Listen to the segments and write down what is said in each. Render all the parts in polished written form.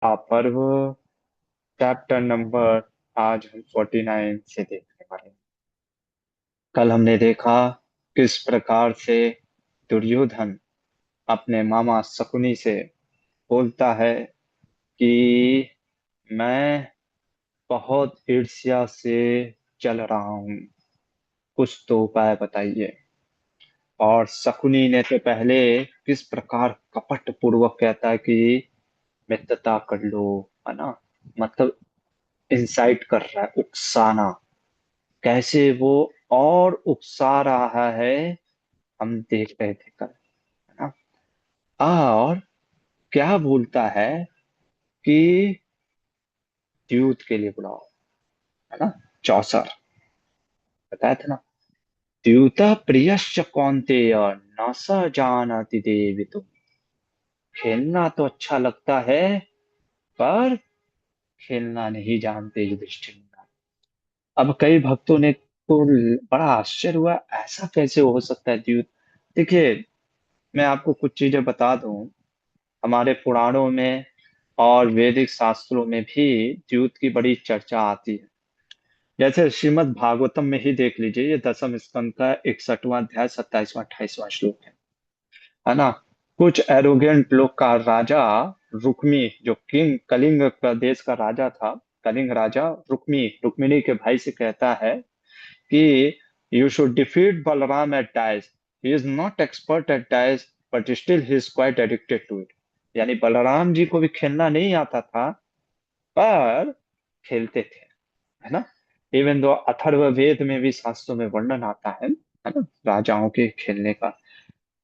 पर्व chapter number आज हम 49 से देखने वाले हैं। कल हमने देखा किस प्रकार से दुर्योधन अपने मामा शकुनी से बोलता है कि मैं बहुत ईर्ष्या से चल रहा हूँ, कुछ तो उपाय बताइए। और शकुनी ने तो पहले किस प्रकार कपट पूर्वक कहता है कि मित्रता कर लो, है ना। मतलब इंसाइट कर रहा है, उकसाना। कैसे वो और उकसा रहा है, हम देख रहे थे कल, है ना। और क्या बोलता है कि युद्ध के लिए बुलाओ, है ना। चौसर बताया था ना। द्यूत प्रियश्च कौन्तेय न स जानति देवितुम। खेलना तो अच्छा लगता है, पर खेलना नहीं जानते युधिष्ठिर। अब कई भक्तों ने को बड़ा आश्चर्य हुआ, ऐसा कैसे हो सकता है द्यूत। देखिए, मैं आपको कुछ चीजें बता दूं। हमारे पुराणों में और वैदिक शास्त्रों में भी द्यूत की बड़ी चर्चा आती है। जैसे श्रीमद् भागवतम में ही देख लीजिए, ये दसम स्कंद का 61वां अध्याय 27वां 28वां श्लोक है ना। कुछ एरोगेंट लोग का राजा रुक्मी, जो किंग कलिंग प्रदेश का राजा था, कलिंग राजा रुक्मिणी के भाई से कहता है कि you should defeat Balram at dice. He is not expert at dice, but still he is quite addicted to it. यानी बलराम जी को भी खेलना नहीं आता था, पर खेलते थे, है ना। इवन दो अथर्ववेद में भी, शास्त्रों में वर्णन आता है ना, राजाओं के खेलने का।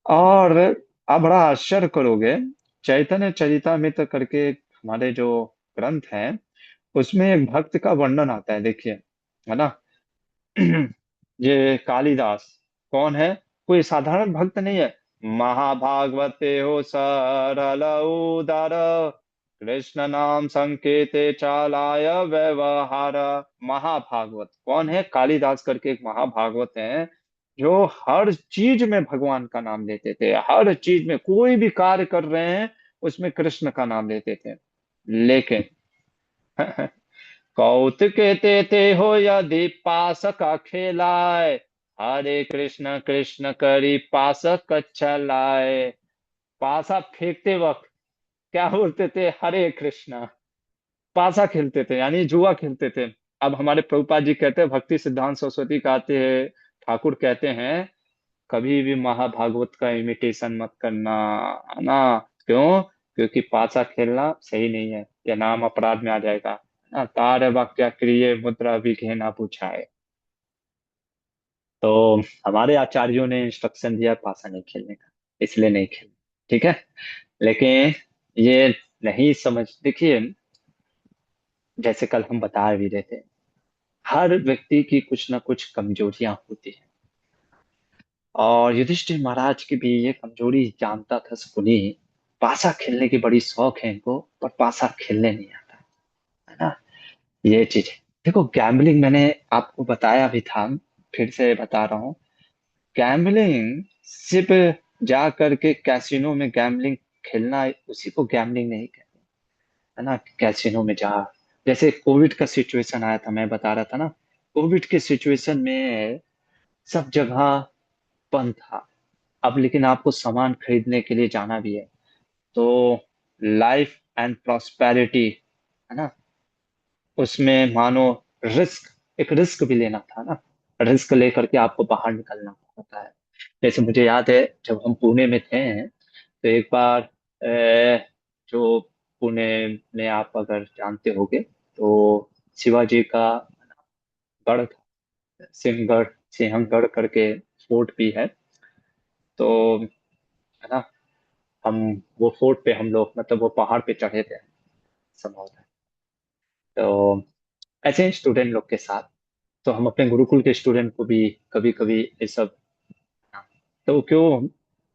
और आप बड़ा आश्चर्य करोगे, चैतन्य चरितामृत करके हमारे जो ग्रंथ हैं, उसमें एक भक्त का वर्णन आता है, देखिए, है ना। ये कालिदास कौन है? कोई साधारण भक्त नहीं है। महाभागवते हो सरल उदार, कृष्ण नाम संकेते चालाय व्यवहार। महाभागवत कौन है? कालिदास करके एक महाभागवत है, जो हर चीज में भगवान का नाम लेते थे। हर चीज में, कोई भी कार्य कर रहे हैं उसमें कृष्ण का नाम लेते थे। लेकिन कौतुक ते हो यदि पासक खेलाए, हरे कृष्ण कृष्ण करी पासक चलाए। पासा फेंकते वक्त क्या बोलते थे? हरे कृष्ण। पासा खेलते थे, यानी जुआ खेलते थे। अब हमारे प्रभुपाद जी कहते हैं, भक्ति सिद्धांत सरस्वती कहते हैं, ठाकुर कहते हैं, कभी भी महाभागवत का इमिटेशन मत करना, है ना। क्यों? क्योंकि पासा खेलना सही नहीं है, यह नाम अपराध में आ जाएगा, है ना। तार वाक्या क्रिय मुद्रा विघ्न ना पूछाए। तो हमारे आचार्यों ने इंस्ट्रक्शन दिया पासा नहीं खेलने का, इसलिए नहीं खेल, ठीक है। लेकिन ये नहीं समझ, देखिए, जैसे कल हम बता भी रहे थे, हर व्यक्ति की कुछ ना कुछ कमजोरियां होती हैं। और युधिष्ठिर महाराज की भी ये कमजोरी जानता था शकुनी। पासा खेलने की बड़ी शौक है इनको, पर पासा खेलने नहीं आता, है ना। ये चीज है। देखो, गैम्बलिंग मैंने आपको बताया भी था, फिर से बता रहा हूँ। गैम्बलिंग सिर्फ जा करके कैसीनो में गैम्बलिंग खेलना, उसी को गैम्बलिंग नहीं कहते, है ना। कैसीनो में जा, जैसे कोविड का सिचुएशन आया था, मैं बता रहा था ना। कोविड के सिचुएशन में सब जगह बंद था। अब लेकिन आपको सामान खरीदने के लिए जाना भी है, तो लाइफ एंड प्रॉस्पेरिटी, है ना, उसमें मानो रिस्क, एक रिस्क भी लेना था ना। रिस्क लेकर के आपको बाहर निकलना होता है। जैसे मुझे याद है, जब हम पुणे में थे, तो एक बार जो पुणे में, आप अगर जानते होगे, तो शिवाजी का गढ़ था, सिंहगढ़, सिंहगढ़ करके फोर्ट भी है। तो, है ना, हम वो फोर्ट पे हम लोग, मतलब वो पहाड़ पे चढ़े थे, संभव है। तो ऐसे स्टूडेंट लोग के साथ, तो हम अपने गुरुकुल के स्टूडेंट को भी कभी कभी ये सब, तो क्यों?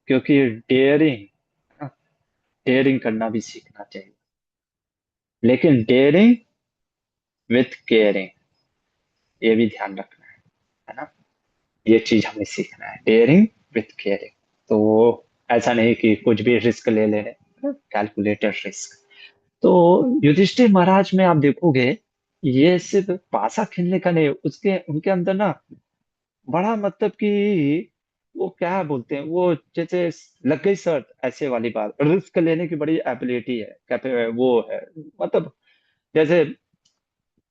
क्योंकि डेयरिंग, डेयरिंग करना भी सीखना चाहिए, लेकिन डेयरिंग विथ केयरिंग, ये भी ध्यान रखना है ना। ये चीज हमें सीखना है, डेयरिंग विथ केयरिंग। तो ऐसा नहीं कि कुछ भी रिस्क ले ले रहे, कैलकुलेटेड रिस्क। तो युधिष्ठिर महाराज में आप देखोगे, ये सिर्फ पासा खेलने का नहीं, उसके उनके अंदर ना बड़ा मतलब कि वो क्या बोलते हैं, वो जैसे लग गई शर्त ऐसे वाली बात, रिस्क लेने की बड़ी एबिलिटी है, कहते वो है मतलब, जैसे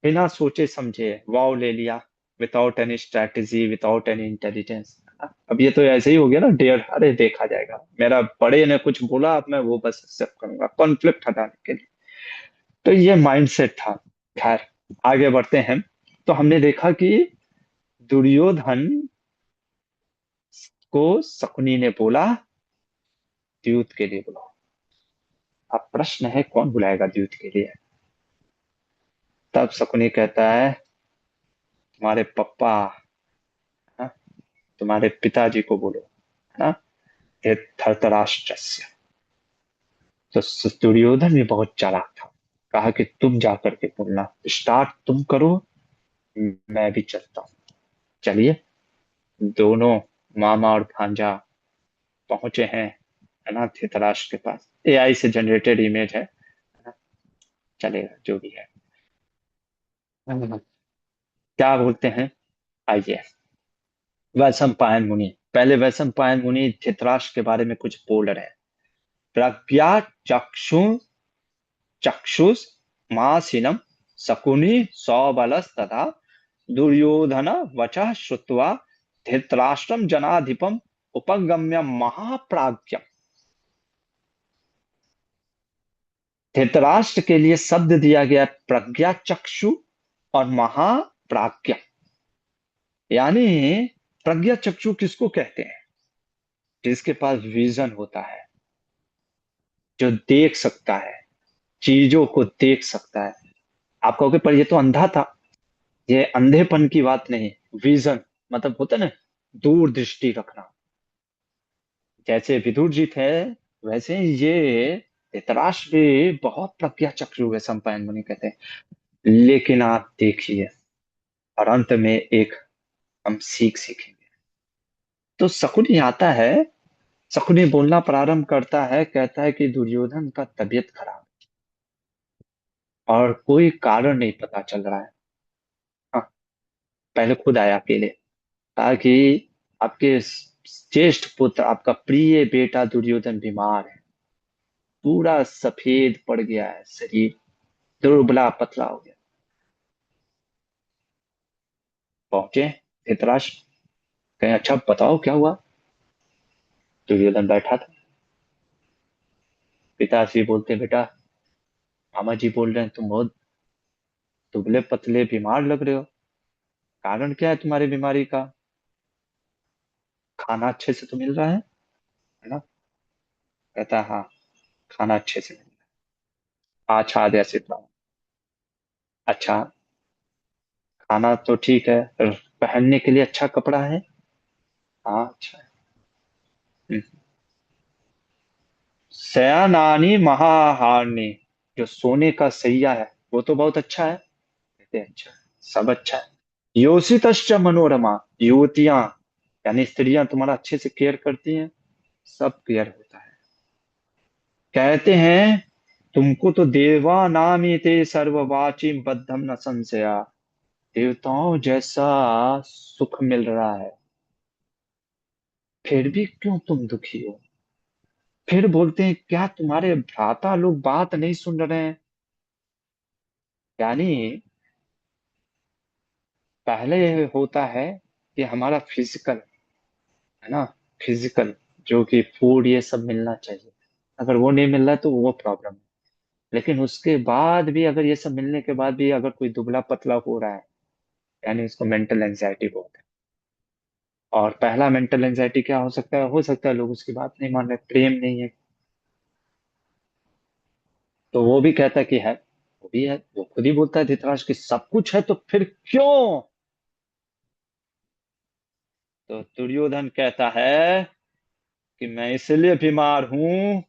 बिना सोचे समझे वाव ले लिया, without any strategy, without any intelligence. अब ये तो ऐसे ही हो गया ना, डेयर, अरे देखा जाएगा, मेरा बड़े ने कुछ बोला, अब मैं वो बस एक्सेप्ट करूंगा कॉन्फ्लिक्ट हटाने के लिए। तो ये माइंडसेट था। खैर, आगे बढ़ते हैं। तो हमने देखा कि दुर्योधन को शकुनी ने बोला द्यूत के लिए बुलाओ। अब प्रश्न है कौन बुलाएगा द्यूत के लिए। तब शकुनी कहता है तुम्हारे पप्पा, हाँ, तुम्हारे पिताजी को बोलो, है ना, ये धृतराष्ट्र। तो दुर्योधन भी बहुत चालाक था, कहा कि तुम जाकर के बोलना, स्टार्ट तुम करो, मैं भी चलता हूँ। चलिए, दोनों मामा और भांजा पहुंचे हैं, है ना, धृतराष्ट्र के पास। एआई से जनरेटेड इमेज है ना, चलेगा जो भी है। क्या बोलते हैं, आइए। वैशंपायन मुनि, पहले वैशंपायन मुनि धृतराष्ट्र के बारे में कुछ बोल रहे हैं। प्रज्ञा चक्षु चक्षुष मासीनम शकुनि सौबलस तथा दुर्योधन वचः श्रुत्वा धृतराष्ट्रम जनाधिपम उपगम्य महाप्राज्य। धृतराष्ट्र के लिए शब्द दिया गया प्रज्ञा चक्षु और महाप्राज्य। यानी प्रज्ञा चक्षु किसको कहते हैं, जिसके पास विजन होता है, जो देख सकता है, चीजों को देख सकता है। आप कहोगे पर ये तो अंधा था। ये अंधेपन की बात नहीं, विजन मतलब होता है ना, दूरदृष्टि रखना। जैसे विदुर जी थे, वैसे ही ये धृतराष्ट्र भी बहुत प्रज्ञा चक्षु है, संपायन मुनि कहते हैं। लेकिन आप देखिए, और अंत में एक हम सीखेंगे। तो शकुनी आता है, शकुनी बोलना प्रारंभ करता है, कहता है कि दुर्योधन का तबीयत खराब और कोई कारण नहीं पता चल रहा है। हाँ, पहले खुद आया अकेले, कहा कि आपके ज्येष्ठ पुत्र, आपका प्रिय बेटा दुर्योधन बीमार है, पूरा सफेद पड़ गया है शरीर, दुबला पतला हो गया। पहुंचे धृतराष्ट्र, कहे अच्छा बताओ क्या हुआ। दुर्योधन बैठा था। पिताश्री बोलते बेटा, मामा जी बोल रहे हैं तुम बहुत दुबले पतले बीमार लग रहे हो, कारण क्या है तुम्हारी बीमारी का, खाना अच्छे से तो मिल रहा है ना। कहता है हाँ, खाना अच्छे से मिल रहा है, अच्छा जैसे तो अच्छा, खाना तो ठीक है, पहनने के लिए अच्छा कपड़ा है, हाँ अच्छा है। हम्म। शयनानी महाहारनी, जो सोने का सैया है वो तो बहुत अच्छा है। कहते हैं अच्छा है, सब अच्छा है। योषितश्च मनोरमा, युवतियां यानी स्त्रियां तुम्हारा अच्छे से केयर करती हैं, सब केयर होता है। कहते हैं तुमको तो देवा नामी ते सर्ववाची बद्धम न संशया, देवताओं जैसा सुख मिल रहा है, फिर भी क्यों तुम दुखी हो। फिर बोलते हैं क्या तुम्हारे भ्राता लोग बात नहीं सुन रहे हैं। यानी पहले होता है कि हमारा फिजिकल, है ना, फिजिकल, जो कि फूड ये सब मिलना चाहिए, अगर वो नहीं मिल रहा है तो वो प्रॉब्लम है। लेकिन उसके बाद भी, अगर ये सब मिलने के बाद भी अगर कोई दुबला पतला हो रहा है, यानी उसको मेंटल एंजाइटी बहुत है। और पहला मेंटल एंजाइटी क्या हो सकता है, हो सकता है लोग उसकी बात नहीं मान रहे, प्रेम नहीं है। तो वो भी कहता है कि है, वो भी है, वो खुद ही बोलता है धृतराष्ट्र की सब कुछ है तो फिर क्यों। तो दुर्योधन कहता है कि मैं इसलिए बीमार हूं,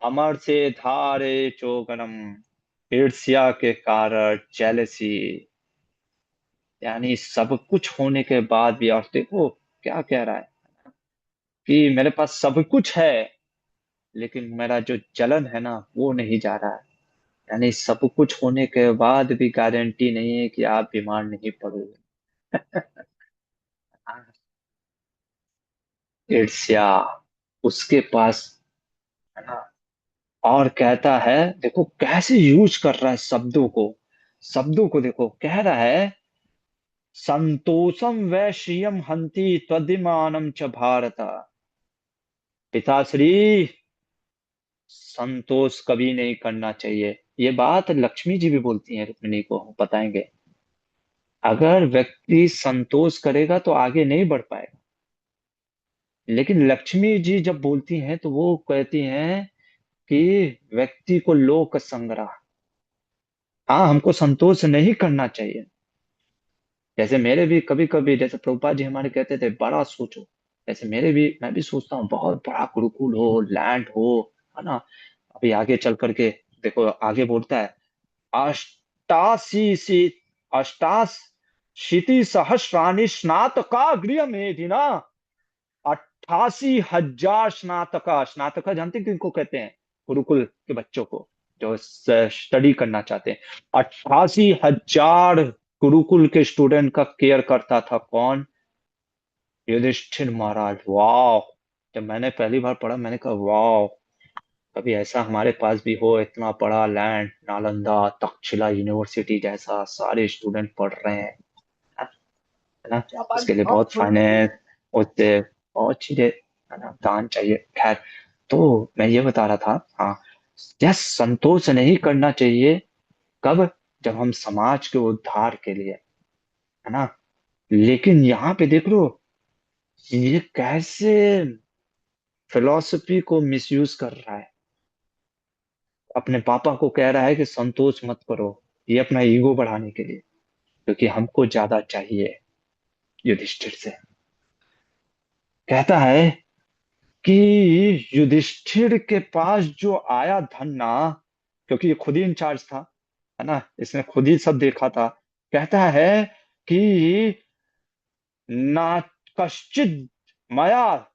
अमर से धारे चोगनम, ईर्ष्या के कारण, जेलसी। यानी सब कुछ होने के बाद भी, और देखो क्या कह रहा है कि मेरे पास सब कुछ है, लेकिन मेरा जो जलन है ना वो नहीं जा रहा है। यानी सब कुछ होने के बाद भी गारंटी नहीं है कि आप बीमार नहीं पड़ोगे। ईर्ष्या उसके पास, है ना। और कहता है, देखो कैसे यूज कर रहा है शब्दों को, शब्दों को देखो, कह रहा है संतोषम वै श्रियम हंति त्वदिमानम च भारत। पिताश्री, संतोष कभी नहीं करना चाहिए। ये बात लक्ष्मी जी भी बोलती हैं रुक्मिणी को, हम बताएंगे। अगर व्यक्ति संतोष करेगा तो आगे नहीं बढ़ पाएगा। लेकिन लक्ष्मी जी जब बोलती हैं तो वो कहती हैं कि व्यक्ति को लोक संग्रह, हाँ, हमको संतोष नहीं करना चाहिए। जैसे मेरे भी कभी कभी, जैसे प्रभुपाद जी हमारे कहते थे बड़ा सोचो, जैसे मेरे भी, मैं भी सोचता हूँ बहुत बड़ा गुरुकुल हो, लैंड हो, है ना। अभी आगे चल करके देखो, आगे बोलता है अष्टासी सी अष्टाशीति सहस्राणि स्नातका गृह मेधिना। 88,000 स्नातका, स्नातका जानते हैं किनको कहते हैं? गुरुकुल के बच्चों को, जो स्टडी करना चाहते हैं। 88,000 गुरुकुल के स्टूडेंट का केयर करता था कौन? युधिष्ठिर महाराज। वाह! जब मैंने पहली बार पढ़ा मैंने कहा वाह, कभी ऐसा हमारे पास भी हो, इतना बड़ा लैंड, नालंदा तक्षशिला यूनिवर्सिटी जैसा, सारे स्टूडेंट पढ़ रहे हैं, है ना। उसके लिए बहुत फाइनेंस, उससे बहुत चीजें, है ना, दान चाहिए। खैर, तो मैं ये बता रहा था, हाँ, यह संतोष नहीं करना चाहिए। कब? जब हम समाज के उद्धार के लिए, है ना। लेकिन यहाँ पे देख लो, ये कैसे फिलॉसफी को मिसयूज कर रहा है। अपने पापा को कह रहा है कि संतोष मत करो, ये अपना ईगो बढ़ाने के लिए, क्योंकि हमको ज्यादा चाहिए। युधिष्ठिर से कहता है कि युधिष्ठिर के पास जो आया धन ना, क्योंकि ये खुद ही इंचार्ज था, है ना, इसने खुद ही सब देखा था। कहता है कि ना कश्चित मया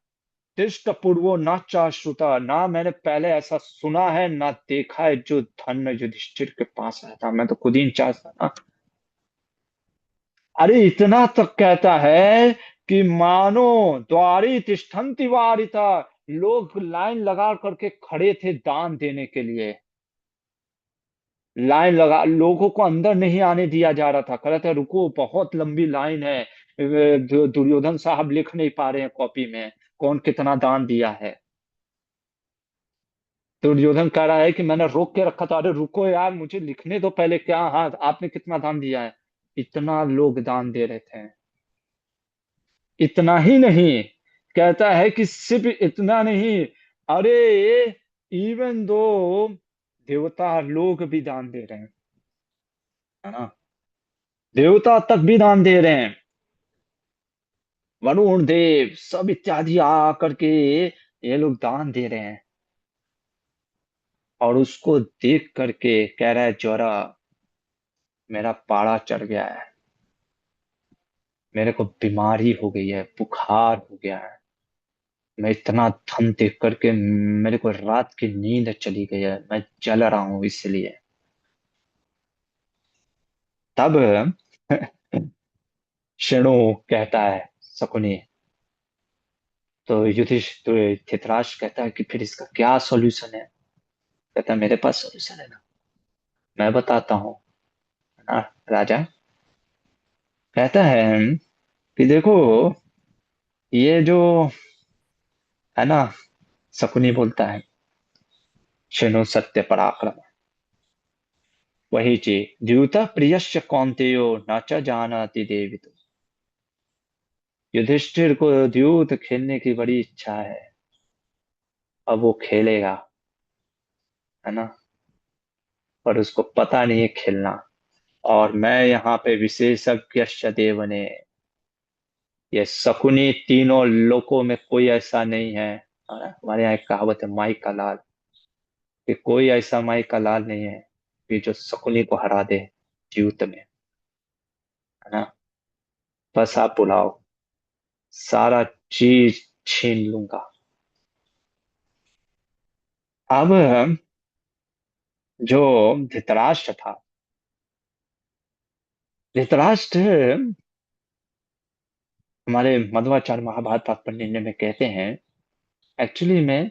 दृष्ट पूर्वो न चाश्रुता, ना मैंने पहले ऐसा सुना है ना देखा है जो धन युधिष्ठिर के पास आया था। मैं तो खुद ही इंचार्ज था ना। अरे इतना तक कहता है कि मानो द्वारी तिष्ठन्ति वारिता, लोग लाइन लगा करके खड़े थे दान देने के लिए। लाइन लगा, लोगों को अंदर नहीं आने दिया जा रहा था। कह रहा था रुको, बहुत लंबी लाइन है, दुर्योधन साहब लिख नहीं पा रहे हैं कॉपी में कौन कितना दान दिया है। दुर्योधन कह रहा है कि मैंने रोक के रखा था, अरे रुको यार, मुझे लिखने दो पहले, क्या, हाँ, आपने कितना दान दिया है। इतना लोग दान दे रहे थे। इतना ही नहीं, कहता है कि सिर्फ इतना नहीं, अरे इवन दो देवता लोग भी दान दे रहे हैं, है ना। देवता तक भी दान दे रहे हैं, वरुण देव सब इत्यादि आ करके ये लोग दान दे रहे हैं। और उसको देख करके कह रहा है ज्वरा, मेरा पारा चढ़ गया है, मेरे को बीमारी हो गई है, बुखार हो गया है। मैं इतना धन देख करके मेरे को रात की नींद चली गई है, मैं जल रहा हूं इसलिए। तब शेणु कहता है, शकुनी, तो युधिष्ठिर, तो धृतराष्ट्र कहता है कि फिर इसका क्या सॉल्यूशन है? कहता है मेरे पास सॉल्यूशन है ना, मैं बताता हूँ, है ना। राजा कहता है कि देखो, ये जो, है ना, शकुनी बोलता है, शेनु सत्य पराक्रम, वही चीज द्यूत प्रियस्य कौन्तेयो न च जानति देवितो। युधिष्ठिर को द्यूत खेलने की बड़ी इच्छा है, अब वो खेलेगा, है ना, पर उसको पता नहीं है खेलना। और मैं यहाँ पे विशेषज्ञ देव ने, ये शकुनी तीनों लोकों में कोई ऐसा नहीं है। हमारे यहाँ एक कहावत है माई का लाल, कि कोई ऐसा माई का लाल नहीं है कि जो शकुनी को हरा दे द्यूत में, है ना। बस आप बुलाओ, सारा चीज छीन लूंगा। अब जो धृतराष्ट्र था, धृतराष्ट्र हमारे मध्वाचार्य महाभारत तात्पर्य में कहते हैं, एक्चुअली में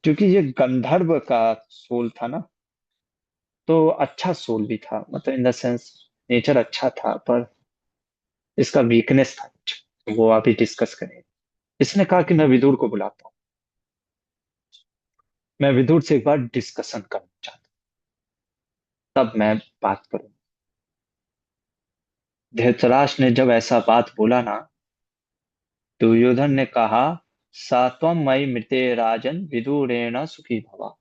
क्योंकि ये गंधर्व का सोल था ना, तो अच्छा सोल भी था, मतलब इन द सेंस नेचर अच्छा था, पर इसका वीकनेस था कुछ, वो अभी डिस्कस करें। इसने कहा कि मैं विदुर को बुलाता हूँ, मैं विदुर से एक बार डिस्कशन करना चाहता हूँ, तब मैं बात करूँ। धृतराष्ट्र ने जब ऐसा बात बोला ना, दुर्योधन ने कहा, सात्वम मयि मृते राजन विदुरेण सुखी भवा।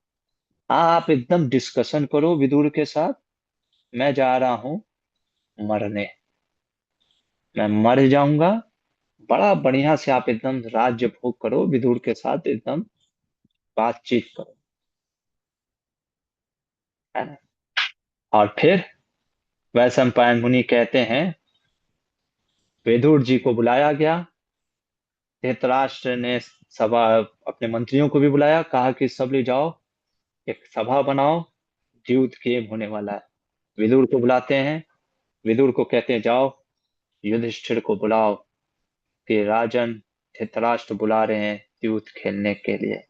आप एकदम डिस्कशन करो विदुर के साथ, मैं जा रहा हूं मरने, मैं मर जाऊंगा। बड़ा बढ़िया से आप एकदम राज्य भोग करो, विदुर के साथ एकदम बातचीत करो, है ना। और फिर वैशंपायन मुनि कहते हैं, विदुर जी को बुलाया गया। धृतराष्ट्र ने सभा, अपने मंत्रियों को भी बुलाया, कहा कि सब ले जाओ, एक सभा बनाओ, युद्ध गेम होने वाला है। विदुर को बुलाते हैं, विदुर को कहते हैं जाओ युधिष्ठिर को बुलाओ कि राजन धृतराष्ट्र बुला रहे हैं युद्ध खेलने के लिए।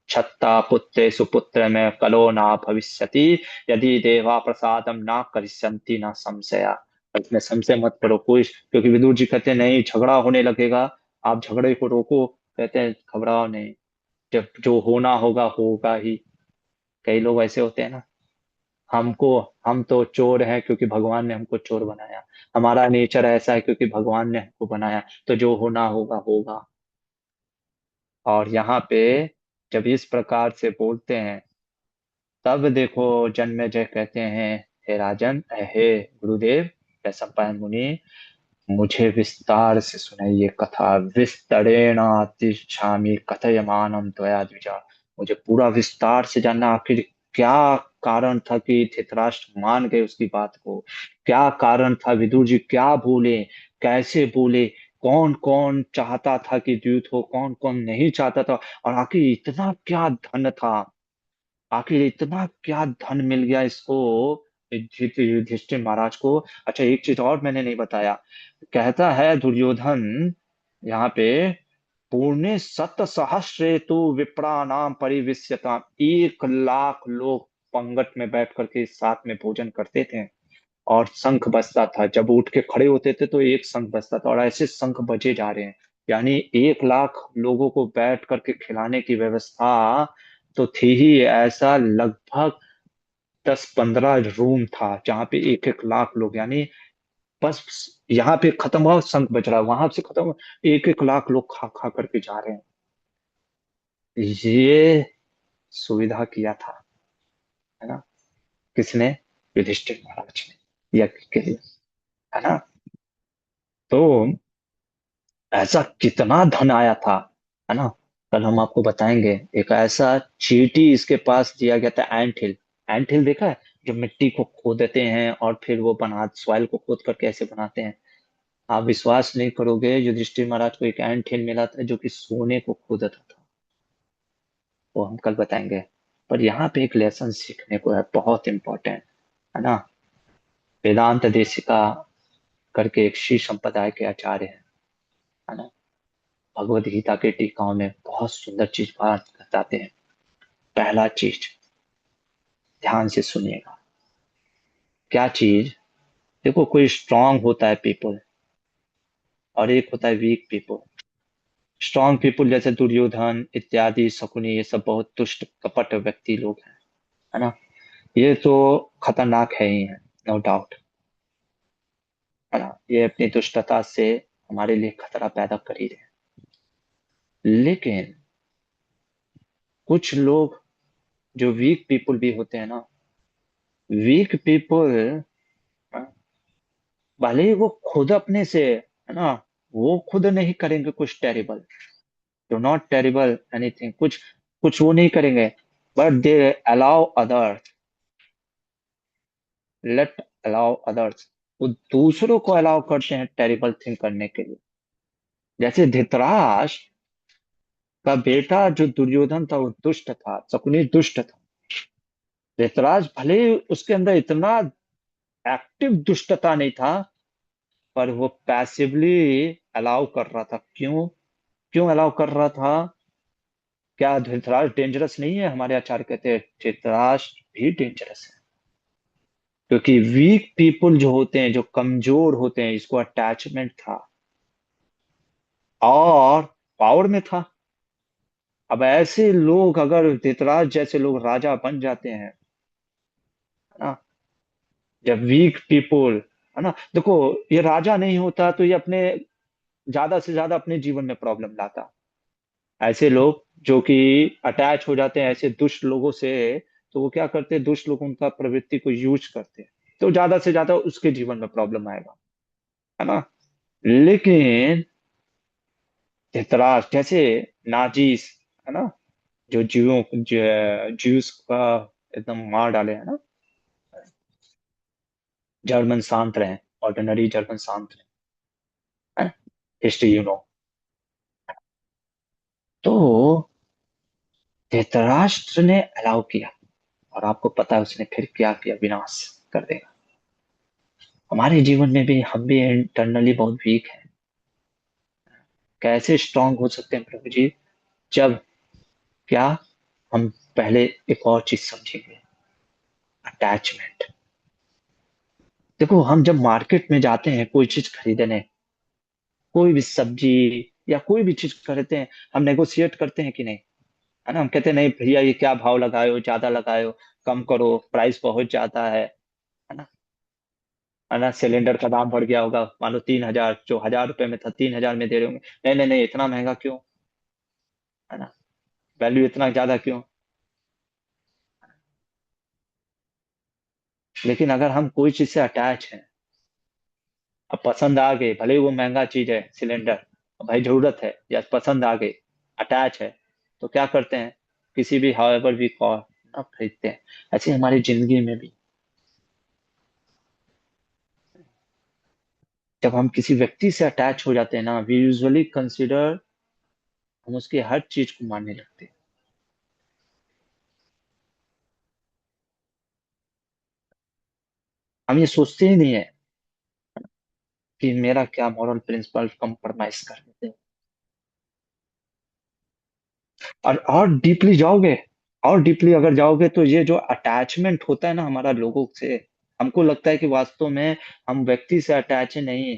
छत्ता पुत्रे सुपुत्र में कलो ना भविष्यति, यदि देवा प्रसादम ना करिष्यन्ति ना संशया। इसमें संशय मत करो कोई, क्योंकि विदुर जी कहते हैं नहीं झगड़ा होने लगेगा, आप झगड़े को रोको। कहते हैं घबराओ नहीं, जब जो होना होगा होगा ही। कई लोग ऐसे होते हैं ना, हमको, हम तो चोर हैं क्योंकि भगवान ने हमको चोर बनाया, हमारा नेचर ऐसा है क्योंकि भगवान ने हमको बनाया, तो जो होना होगा होगा। और यहाँ पे जब इस प्रकार से बोलते हैं, तब देखो जन्मेजय कहते हैं, हे राजन, हे गुरुदेव वैशंपायन मुनि, मुझे विस्तार से सुनाइए कथा, विस्तरेणातिच्छामि कथयमानम त्वया द्विजा। मुझे पूरा विस्तार से जानना, आखिर क्या कारण था कि धृतराष्ट्र मान गए उसकी बात को, क्या कारण था, विदुर जी क्या बोले, कैसे बोले, कौन कौन चाहता था कि द्यूत हो, कौन कौन नहीं चाहता था, और आखिर इतना क्या धन था, आखिर इतना क्या धन मिल गया इसको, युधिष्ठिर महाराज को। अच्छा एक चीज और मैंने नहीं बताया, कहता है दुर्योधन यहाँ पे, पूर्णे सत सहस्रे तो विप्रानाम परिविश्यताम, 1 लाख लोग पंगत में बैठ करके साथ में भोजन करते थे, और शंख बजता था, जब उठ के खड़े होते थे तो एक शंख बजता था, और ऐसे शंख बजे जा रहे हैं, यानी 1 लाख लोगों को बैठ करके खिलाने की व्यवस्था तो थी ही, ऐसा लगभग 10-15 रूम था जहाँ पे 1-1 लाख लोग, यानी बस यहाँ पे खत्म हुआ शंख बज रहा है, वहां से खत्म हुआ, 1-1 लाख लोग खा खा करके जा रहे हैं। ये सुविधा किया था, है ना, किसने, युधिष्ठिर महाराज ने यज्ञ के लिए, है ना। तो ऐसा कितना धन आया था, है ना। कल हम आपको बताएंगे, एक ऐसा चींटी इसके पास दिया गया था, एंट हिल। एंट हिल देखा है, जो मिट्टी को खोदते हैं और फिर वो बना, सॉइल को खोद कर कैसे बनाते हैं। आप विश्वास नहीं करोगे, युधिष्ठिर महाराज को एक एंट हिल मिला था जो कि सोने को खोदता था, वो हम कल बताएंगे। पर यहाँ पे एक लेसन सीखने को है, बहुत इंपॉर्टेंट, है ना। वेदांत देशिका करके एक श्री संप्रदाय के आचार्य हैं, है ना, भगवत गीता के टीकाओं में बहुत सुंदर चीज बात बताते हैं। पहला चीज, ध्यान से सुनिएगा, क्या चीज, देखो कोई स्ट्रांग होता है पीपल, और एक होता है वीक पीपल। स्ट्रांग पीपल जैसे दुर्योधन इत्यादि शकुनी, ये सब बहुत दुष्ट कपट व्यक्ति लोग हैं, है ना, ये तो खतरनाक है ही है, नो डाउट, है ना, ये अपनी दुष्टता से हमारे लिए खतरा पैदा कर ही रहे हैं। लेकिन कुछ लोग जो वीक पीपल भी होते हैं ना, वीक पीपल, भले ही वो खुद अपने से, है ना, वो खुद नहीं करेंगे कुछ terrible, do not terrible anything, कुछ कुछ वो नहीं करेंगे, but they allow others, let allow others, वो दूसरों को अलाउ करते हैं टेरिबल थिंग करने के लिए। जैसे धृतराष्ट्र का बेटा जो दुर्योधन था वो दुष्ट था, शकुनी दुष्ट था, धृतराज भले ही उसके अंदर इतना एक्टिव दुष्टता नहीं था, पर वो पैसिवली अलाउ कर रहा था। क्यों? क्यों अलाउ कर रहा था? क्या धृतराज डेंजरस नहीं है? हमारे आचार्य कहते हैं धृतराज भी डेंजरस है, क्योंकि वीक पीपुल जो होते हैं, जो कमजोर होते हैं, इसको अटैचमेंट था और पावर में था। अब ऐसे लोग, अगर धृतराज जैसे लोग राजा बन जाते हैं, है ना, जब वीक पीपुल, है ना, देखो, ये राजा नहीं होता तो ये अपने ज्यादा से ज्यादा अपने जीवन में प्रॉब्लम लाता। ऐसे लोग जो कि अटैच हो जाते हैं ऐसे दुष्ट लोगों से, तो वो क्या करते हैं, दुष्ट लोग उनका प्रवृत्ति को यूज करते हैं, तो ज्यादा से ज्यादा उसके जीवन में प्रॉब्लम आएगा, है ना। लेकिन धृतराष्ट्र जैसे नाजीस, है ना, जो ज्यूस का एकदम मार डाले, है ना, जर्मन शांत रहे, ऑर्डिनरी जर्मन शांत रहे, हिस्ट्री यू नो। तो धृतराष्ट्र ने अलाउ किया, और आपको पता है उसने फिर क्या किया, विनाश कर देगा। हमारे जीवन में भी हम भी इंटरनली बहुत वीक हैं। कैसे स्ट्रांग हो सकते हैं प्रभु जी? जब, क्या, हम पहले एक और चीज समझेंगे, अटैचमेंट। देखो, हम जब मार्केट में जाते हैं कोई चीज खरीदने, कोई भी सब्जी या कोई भी चीज खरीदते हैं, हम नेगोशिएट करते हैं कि नहीं? है ना, हम कहते हैं नहीं भैया ये क्या भाव लगाए हो, ज्यादा लगाए हो, कम करो, प्राइस बहुत ज्यादा है ना। है ना, सिलेंडर का दाम बढ़ गया होगा, मान लो 3,000, जो 1,000 रुपए में था 3,000 में दे रहे होंगे, नहीं नहीं नहीं, इतना महंगा क्यों, है ना, वैल्यू इतना ज्यादा क्यों? लेकिन अगर हम कोई चीज से अटैच हैं, अब पसंद आ गई, भले ही वो महंगा चीज है सिलेंडर, अब भाई जरूरत है या पसंद आ गई, अटैच है, तो क्या करते हैं, किसी भी हाउएवर वी कॉल ना, खरीदते हैं। ऐसे ही हमारी जिंदगी में भी, जब हम किसी व्यक्ति से अटैच हो जाते हैं ना, वी यूजुअली कंसिडर, हम उसकी हर चीज को मानने लगते हैं। हम ये सोचते ही नहीं है कि मेरा क्या मॉरल प्रिंसिपल कंप्रोमाइज कर देते हैं। और डीपली जाओगे, और डीपली अगर जाओगे, तो ये जो अटैचमेंट होता है ना हमारा लोगों से, हमको लगता है कि वास्तव में हम व्यक्ति से अटैच नहीं।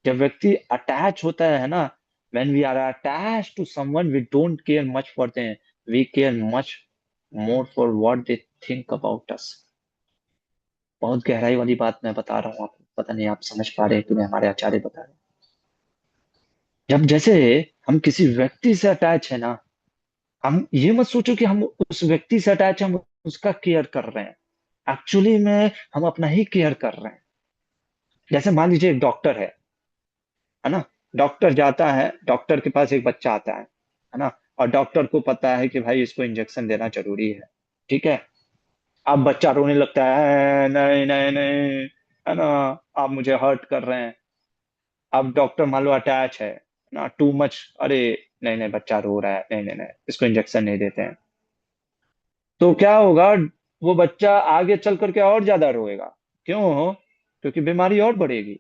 जब व्यक्ति अटैच होता है ना, when we are attached to someone, we don't care much for them, we care much more for what they think about us। बहुत गहराई वाली बात मैं बता रहा हूँ आपको, पता नहीं आप समझ पा रहे हैं कि नहीं, हमारे आचार्य बता रहे हैं। जब जैसे हम किसी व्यक्ति से अटैच है ना, हम ये मत सोचो कि हम उस व्यक्ति से अटैच, हम उसका केयर कर रहे हैं। एक्चुअली में हम अपना ही केयर कर रहे हैं। जैसे मान लीजिए एक डॉक्टर है ना, डॉक्टर जाता है, डॉक्टर के पास एक बच्चा आता है ना, और डॉक्टर को पता है कि भाई इसको इंजेक्शन देना जरूरी है, ठीक है। अब बच्चा रोने लगता है, नहीं नहीं नहीं, है ना, आप मुझे हर्ट कर रहे हैं। अब डॉक्टर मान लो अटैच है ना, टू मच, अरे नहीं नहीं, बच्चा रो रहा है, नहीं नहीं नहीं, इसको इंजेक्शन नहीं देते हैं। तो क्या होगा, वो बच्चा आगे चल करके और ज्यादा रोएगा। क्यों? क्योंकि बीमारी और बढ़ेगी।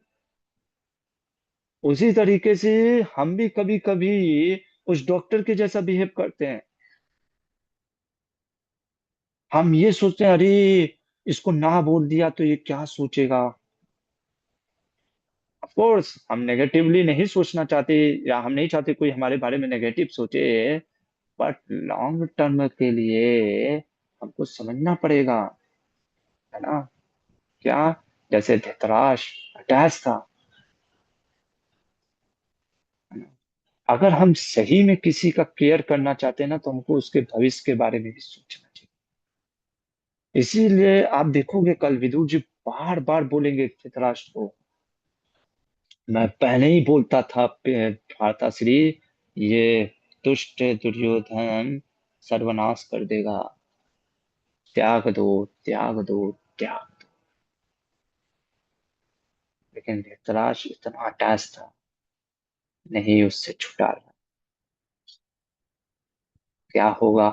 उसी तरीके से हम भी कभी कभी उस डॉक्टर के जैसा बिहेव करते हैं। हम ये सोचते हैं, अरे इसको ना बोल दिया तो ये क्या सोचेगा। ऑफ कोर्स हम नेगेटिवली नहीं सोचना चाहते, या हम नहीं चाहते कोई हमारे बारे में नेगेटिव सोचे, बट लॉन्ग टर्म के लिए हमको समझना पड़ेगा, है ना। क्या? जैसे धृतराज अटैच था, है ना? अगर हम सही में किसी का केयर करना चाहते हैं ना, तो हमको उसके भविष्य के बारे में भी सोचना चाहिए। इसीलिए आप देखोगे कल विदुर जी बार बार बोलेंगे धृतराष्ट्र को, मैं पहले ही बोलता था भ्राताश्री, ये दुष्ट दुर्योधन सर्वनाश कर देगा, त्याग दो, त्याग दो, त्याग दो। लेकिन धृतराष्ट्र इतना अटैच था, नहीं उससे छुटा रहा। क्या होगा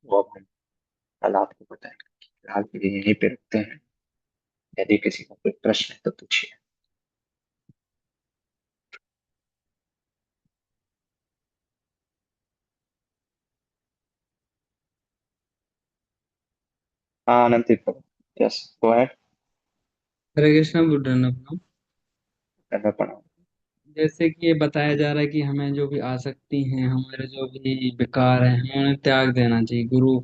वो अब हम कल आपको बताएंगे। फिलहाल के लिए यहीं पे रखते हैं। यदि किसी का कोई प्रश्न है तो पूछिए। हाँ अनंत, यस गो अहेड। हरे कृष्णा बोल रहे हैं अपना। मैं पढ़ा। जैसे कि ये बताया जा रहा है कि हमें जो भी आसक्ति हैं, हमारे जो भी विकार हैं, हमें उन्हें त्याग देना चाहिए। गुरु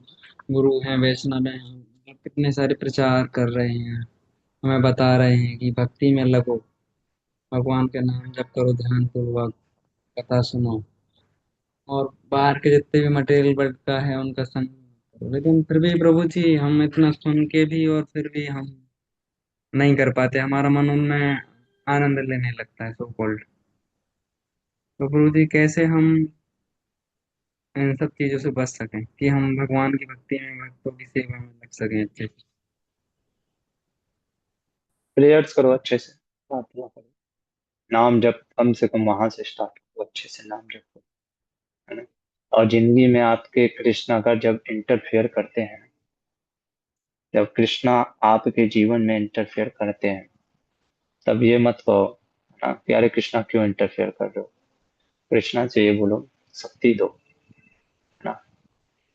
गुरु हैं, वैष्णव हैं, हम कितने सारे प्रचार कर रहे हैं, हमें बता रहे हैं कि भक्ति में लगो, भगवान के नाम जप करो, ध्यान पूर्वक कथा सुनो, और बाहर के जितने भी मटेरियल वर्ल्ड का है उनका संग मत करो। लेकिन फिर भी प्रभु जी, हम इतना सुन के भी और फिर भी हम नहीं कर पाते, हमारा मन उनमें आनंद लेने लगता है, सो कॉल्ड। तो प्रभु जी, कैसे हम इन सब चीजों से बच सकें कि हम भगवान की भक्ति में, भक्तों की सेवा में लग सकें अच्छे से। प्रेयर्स करो अच्छे से, प्रार्थना करो, नाम जप कम से कम वहां से स्टार्ट करो, अच्छे से नाम जप करो, है ना। और जिंदगी में आपके कृष्ण अगर जब इंटरफेयर करते हैं, जब कृष्णा आपके जीवन में इंटरफेयर करते हैं, तब ये मत कहो ना कि अरे कृष्णा क्यों इंटरफेयर कर रहे हो। कृष्णा से ये बोलो शक्ति दो, है ना,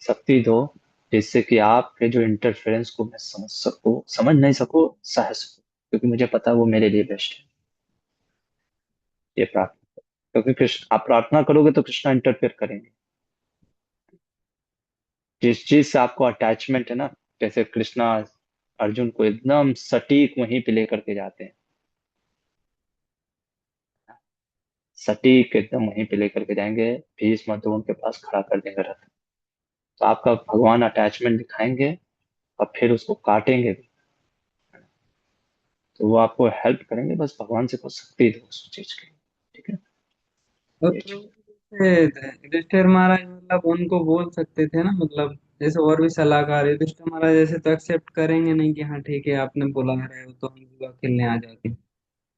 शक्ति दो, जिससे कि आपके जो इंटरफेरेंस को मैं समझ सकूं, समझ नहीं सकूं, सह सकूं, क्योंकि मुझे पता है वो मेरे लिए बेस्ट है। ये प्रार्थना, क्योंकि कृष्ण आप प्रार्थना करोगे तो कृष्णा इंटरफेयर करेंगे। जिस चीज से आपको अटैचमेंट है ना, जैसे कृष्णा अर्जुन को एकदम सटीक वहीं पे लेकर के जाते हैं, सटीक एकदम वहीं पे लेकर के जाएंगे, भीष्म द्रोण के पास खड़ा कर देंगे रथ। तो आपका भगवान अटैचमेंट दिखाएंगे और फिर उसको काटेंगे भी। तो वो आपको हेल्प करेंगे, बस भगवान से कुछ शक्ति दो उस चीज के लिए। ठीक है, और ये प्रभु चीज। जी, जैसे युधिष्ठिर महाराज मतलब उनको बोल सकते थे ना, मतलब जैसे और भी सलाहकार युधिष्ठिर महाराज जैसे तो एक्सेप्ट करेंगे नहीं कि हाँ ठीक है आपने बुला रहे हो तो हम जुआ खेलने आ जाते हैं।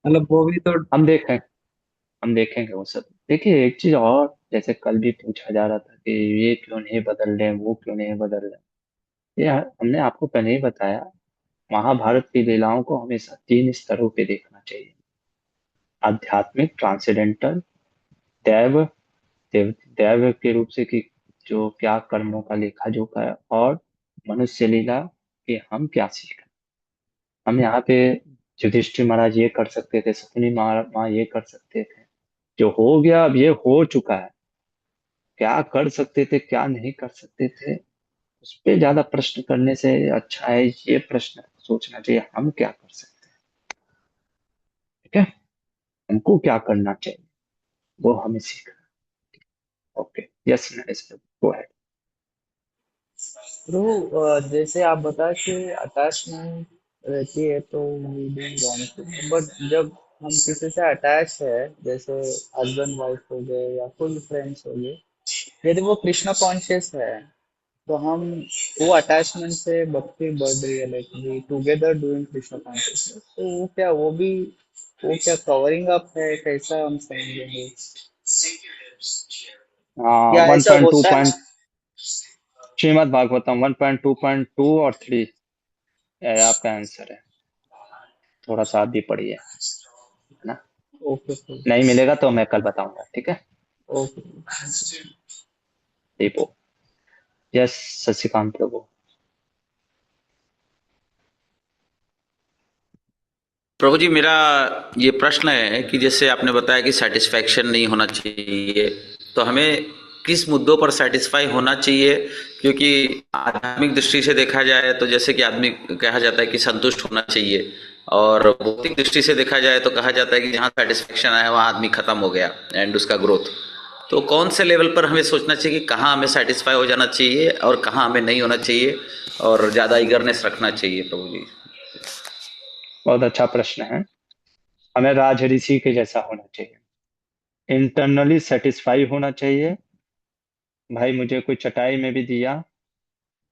मतलब वो भी तो। हम देखें, हम देखेंगे वो सब। देखिए एक चीज और, जैसे कल भी पूछा जा रहा था कि ये क्यों नहीं बदल रहे, वो क्यों नहीं बदल रहे। ये हमने आपको पहले ही बताया, महाभारत की लीलाओं को हमेशा तीन स्तरों पे देखना चाहिए। आध्यात्मिक ट्रांसेंडेंटल, दैव, दैव के रूप से कि जो क्या कर्मों का लेखा जोखा है, और मनुष्य लीला कि हम क्या सीख रहे हैं। हम यहाँ पे युधिष्ठिर महाराज ये कर सकते थे, शकुनी माँ ये कर सकते थे, जो हो गया अब ये हो चुका है। क्या कर सकते थे क्या नहीं कर सकते थे, उस पे ज्यादा प्रश्न करने से अच्छा है ये प्रश्न सोचना चाहिए हम क्या कर सकते हैं। ठीक है, हमको क्या करना चाहिए वो हमें सीखना। Okay, yes Naresh, go ahead. जैसे आप बता कि अटैचमेंट रहती है तो we doing wrong thing, but जब हम किसी से अटैच है, जैसे हस्बैंड वाइफ हो गए या कोई फ्रेंड्स हो गए, यदि वो कृष्णा कॉन्शियस है, तो हम वो अटैचमेंट से भक्ति बढ़ रही है, like we together doing Krishna consciousness, तो वो क्या कवरिंग अप है, कैसा हम समझेंगे? या वन ऐसा पॉइंट टू होता है? पॉइंट श्रीमद भागवतम 1.2.2 और 3, आपका आंसर है। थोड़ा सा आप भी पढ़िए, है ना। ओके नहीं मिलेगा तो मैं कल बताऊंगा, ठीक है। ओके। दीपो, यस, शशिकांत प्रभु। प्रभु जी, मेरा ये प्रश्न है कि जैसे आपने बताया कि सेटिस्फैक्शन नहीं होना चाहिए, तो हमें किस मुद्दों पर सेटिस्फाई होना चाहिए? क्योंकि आध्यात्मिक दृष्टि से देखा जाए तो जैसे कि आदमी कहा जाता है कि संतुष्ट होना चाहिए, और भौतिक दृष्टि से देखा जाए तो कहा जाता है कि जहाँ सेटिस्फैक्शन आया वहाँ आदमी खत्म हो गया एंड उसका ग्रोथ। तो कौन से लेवल पर हमें सोचना चाहिए कि कहाँ हमें सेटिस्फाई हो जाना चाहिए और कहाँ हमें नहीं होना चाहिए, और ज़्यादा ईगरनेस रखना चाहिए प्रभु जी? बहुत अच्छा प्रश्न है। हमें राज ऋषि के जैसा होना चाहिए, इंटरनली सेटिस्फाई होना चाहिए। भाई मुझे कोई चटाई में भी दिया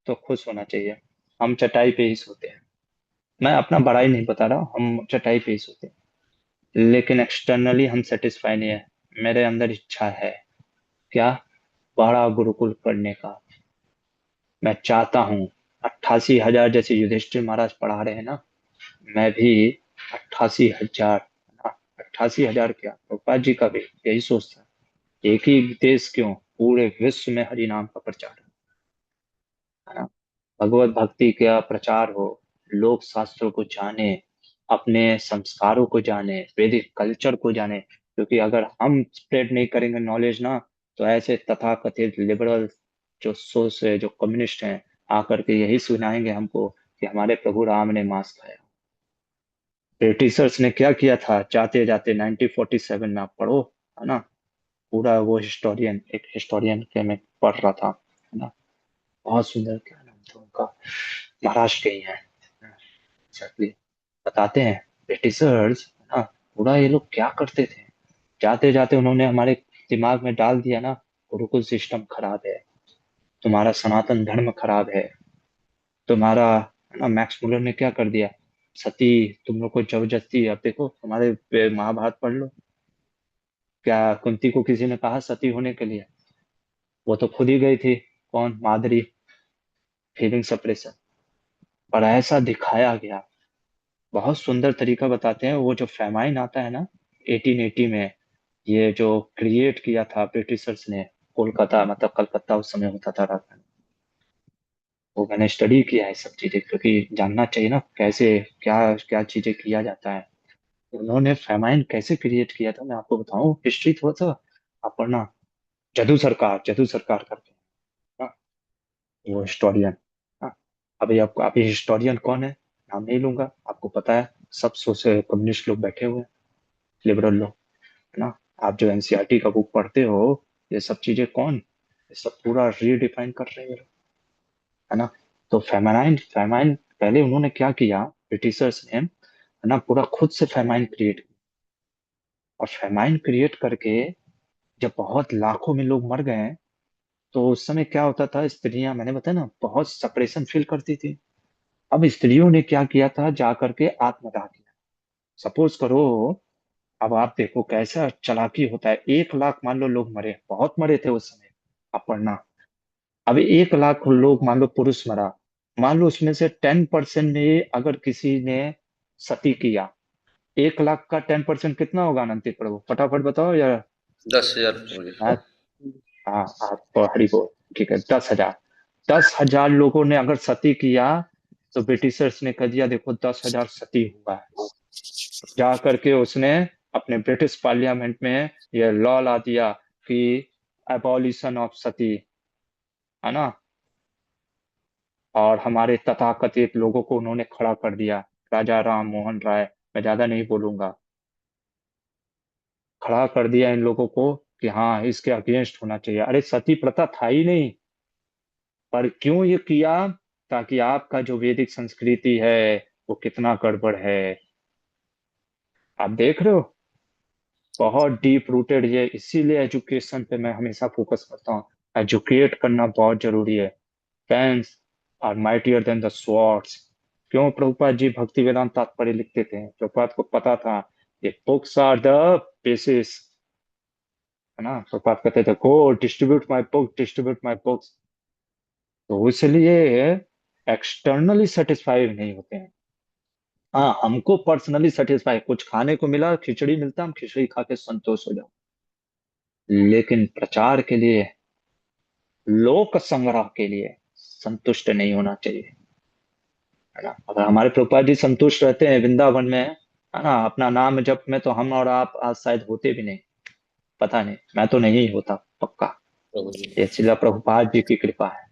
तो खुश होना चाहिए। हम चटाई पे ही सोते हैं, मैं अपना बड़ाई नहीं बता रहा हूँ, हम चटाई पे ही सोते हैं, लेकिन एक्सटर्नली हम सेटिस्फाई नहीं है। मेरे अंदर इच्छा है क्या, बड़ा गुरुकुल करने का। मैं चाहता हूँ 88,000 जैसे युधिष्ठिर महाराज पढ़ा रहे हैं ना, मैं भी 88,000, 88,000 क्या, प्रभुपाद जी का भी यही सोच था। एक ही देश क्यों, पूरे विश्व में हरि नाम का प्रचार है ना। भगवत भक्ति का प्रचार हो, लोक शास्त्रों को जाने, अपने संस्कारों को जाने, वैदिक कल्चर को जाने। क्योंकि अगर हम स्प्रेड नहीं करेंगे नॉलेज ना, तो ऐसे तथाकथित लिबरल जो सोच है, जो कम्युनिस्ट हैं, आकर के यही सुनाएंगे हमको कि हमारे प्रभु राम ने मांस खाया। ब्रिटिशर्स ने क्या किया था, जाते जाते 1947 में, आप पढ़ो, है ना, पूरा वो हिस्टोरियन, एक हिस्टोरियन के मैं पढ़ रहा था, है ना, बहुत सुंदर, क्या नाम था उनका, महाराष्ट्र के ही हैं, एग्जैक्टली, बताते हैं ब्रिटिशर्स, है ना, पूरा ये लोग क्या करते थे, जाते जाते उन्होंने हमारे दिमाग में डाल दिया ना, गुरुकुल सिस्टम खराब है, तुम्हारा सनातन धर्म खराब है, तुम्हारा, है ना, मैक्स मुलर ने क्या कर दिया, सती, तुम लोग को जबरदस्ती, अब देखो हमारे महाभारत पढ़ लो, क्या कुंती को किसी ने कहा सती होने के लिए, वो तो खुद ही गई थी, कौन, माधुरी, फीलिंग सप्रेशन, पर ऐसा दिखाया गया, बहुत सुंदर तरीका बताते हैं, वो जो फेमाइन आता है ना 1880 में, ये जो क्रिएट किया था ब्रिटिशर्स ने, कोलकाता, मतलब कलकत्ता उस समय होता था राजधानी, वो मैंने स्टडी किया है सब चीजें, क्योंकि जानना चाहिए ना कैसे, क्या क्या चीजें किया जाता है। उन्होंने फेमाइन कैसे क्रिएट किया था, मैं आपको बताऊं, हिस्ट्री थोड़ा सा आप पढ़ना, जदू सरकार करके, हाँ, वो हिस्टोरियन, हाँ, अभी आपको, अभी हिस्टोरियन कौन है, नाम नहीं लूंगा, आपको पता है, सब सोशल कम्युनिस्ट लोग बैठे हुए हैं, लिबरल लोग, है ना। आप जो एनसीईआरटी का बुक पढ़ते हो, ये सब चीजें कौन, ये सब पूरा रीडिफाइन कर रहे हैं ये लोग, है ना। तो फेमाइन फेमाइन पहले उन्होंने क्या किया, ब्रिटिशर्स ने, है ना, पूरा खुद से फेमाइन क्रिएट किया, और फेमाइन क्रिएट करके जब बहुत लाखों में लोग मर गए हैं, तो उस समय क्या होता था, स्त्रियां, मैंने बताया ना, बहुत सेपरेशन फील करती थी। अब स्त्रियों ने क्या किया था, जा करके आत्मदाह किया। सपोज करो, अब आप देखो कैसा चालाकी होता है, 1 लाख मान लो लोग मरे, बहुत मरे थे उस समय, आप पढ़ना। अब 1 लाख लोग मान लो पुरुष मरा, मान लो उसमें से 10% ने, अगर किसी ने सती किया, 1 लाख का 10% कितना होगा अनंतित प्रभु, फटाफट बताओ यार। 10,000 हाँ, हाँ, आप हरी बोल, ठीक है, 10,000, 10,000 लोगों ने अगर सती किया, तो ब्रिटिशर्स ने कह दिया देखो 10,000 सती हुआ है, जा करके उसने अपने ब्रिटिश पार्लियामेंट में ये लॉ ला दिया कि एबॉलिशन ऑफ सती, है ना, और हमारे तथाकथित लोगों को उन्होंने खड़ा कर दिया, राजा राम मोहन राय, मैं ज्यादा नहीं बोलूंगा, खड़ा कर दिया इन लोगों को कि हाँ इसके अगेंस्ट होना चाहिए। अरे सती प्रथा था ही नहीं, पर क्यों ये किया, ताकि आपका जो वैदिक संस्कृति है वो कितना गड़बड़ है, आप देख रहे हो, बहुत डीप रूटेड ये, इसीलिए एजुकेशन पे मैं हमेशा फोकस करता हूँ, एजुकेट करना बहुत जरूरी है। Pens are mightier than the swords, क्यों प्रभुपाद जी भक्ति वेदांत तात्पर्य लिखते थे, प्रभुपाद को पता था ये बुक्स आर द बेसिस, है ना, प्रभुपाद कहते थे go distribute my book, distribute my books. तो इसलिए एक्सटर्नली सेटिस्फाइड नहीं होते हैं, हाँ हमको पर्सनली सेटिस्फाई, कुछ खाने को मिला, खिचड़ी मिलता, हम खिचड़ी खा के संतोष हो जाओ, लेकिन प्रचार के लिए, लोक संग्रह के लिए संतुष्ट नहीं होना चाहिए, है ना। अगर हमारे प्रभुपाद जी संतुष्ट रहते हैं वृंदावन में, है ना, अपना नाम जप में, तो हम और आप आज शायद होते भी नहीं, पता नहीं, मैं तो नहीं होता पक्का, प्रभु जी। ये श्रीला प्रभुपाद जी की कृपा है।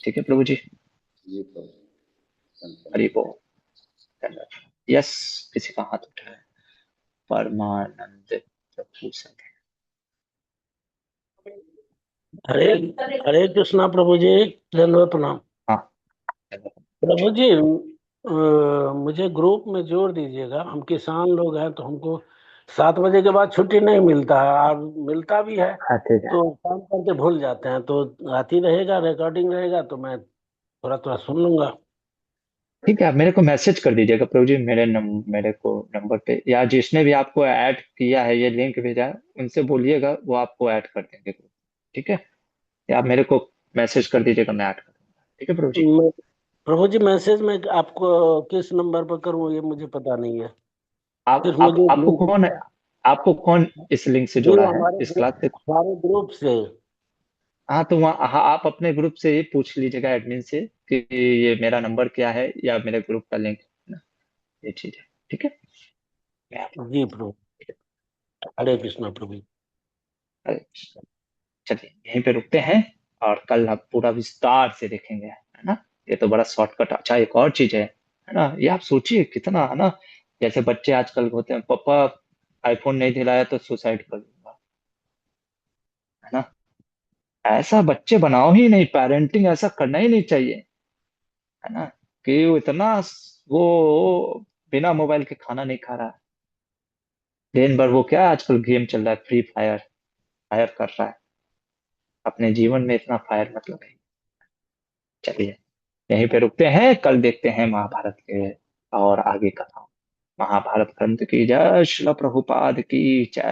ठीक है प्रभु जी, जी प्रभु। हरि बोल, धन्यवाद। यस, किसी का हाथ उठा है, परमानंद प्रभु संग, हरे हरे कृष्णा प्रभु जी, दंडवत प्रणाम। हाँ, प्रभु जी, मुझे ग्रुप में जोड़ दीजिएगा, हम किसान लोग हैं तो हमको 7 बजे के बाद छुट्टी नहीं मिलता है, और मिलता भी है हाँ, ठीक है, तो काम करके भूल जाते हैं, तो आती रहेगा, रिकॉर्डिंग रहेगा तो मैं थोड़ा थोड़ा सुन लूंगा। ठीक है, आप मेरे को मैसेज कर दीजिएगा प्रभु जी, मेरे को नंबर पे, या जिसने भी आपको ऐड किया है, ये लिंक भेजा है, उनसे बोलिएगा वो आपको ऐड कर देंगे ठीक है, या आप मेरे को मैसेज कर दीजिएगा, मैं ऐड कर दूंगा, ठीक है प्रभु जी। मैं प्रभु जी मैसेज में आपको किस नंबर पर करूं ये मुझे पता नहीं है, आप सिर्फ आप मुझे आपको लिंक। कौन आपको कौन इस लिंक से जी जोड़ा है, हमारे इस ग्रुप, क्लास से? हमारे ग्रुप से। हाँ तो वहाँ, हाँ, आप अपने ग्रुप से ही पूछ लीजिएगा एडमिन से कि ये मेरा नंबर क्या है या मेरे ग्रुप का लिंक है ना, ये चीज है। ठीक है। मैं जी प्रभु, हरे कृष्णा प्रभु। अरे, चलिए यहीं पे रुकते हैं, और कल हम पूरा विस्तार से देखेंगे, है ना। ये तो बड़ा शॉर्टकट। अच्छा एक और चीज है ना, ये आप सोचिए कितना, है ना। जैसे बच्चे आजकल होते हैं, पापा आईफोन नहीं दिलाया तो सुसाइड कर लूंगा, है ना। ऐसा बच्चे बनाओ ही नहीं, पेरेंटिंग ऐसा करना ही नहीं चाहिए, है ना। कि वो इतना, वो बिना मोबाइल के खाना नहीं खा रहा है। दिन भर वो क्या आजकल गेम चल रहा है, फ्री फायर, फायर कर रहा है। अपने जीवन में इतना फायर मतलब है। चलिए यहीं पे रुकते हैं, कल देखते हैं महाभारत के और आगे कथा। महाभारत ग्रंथ की जय, श्रील प्रभुपाद की जय।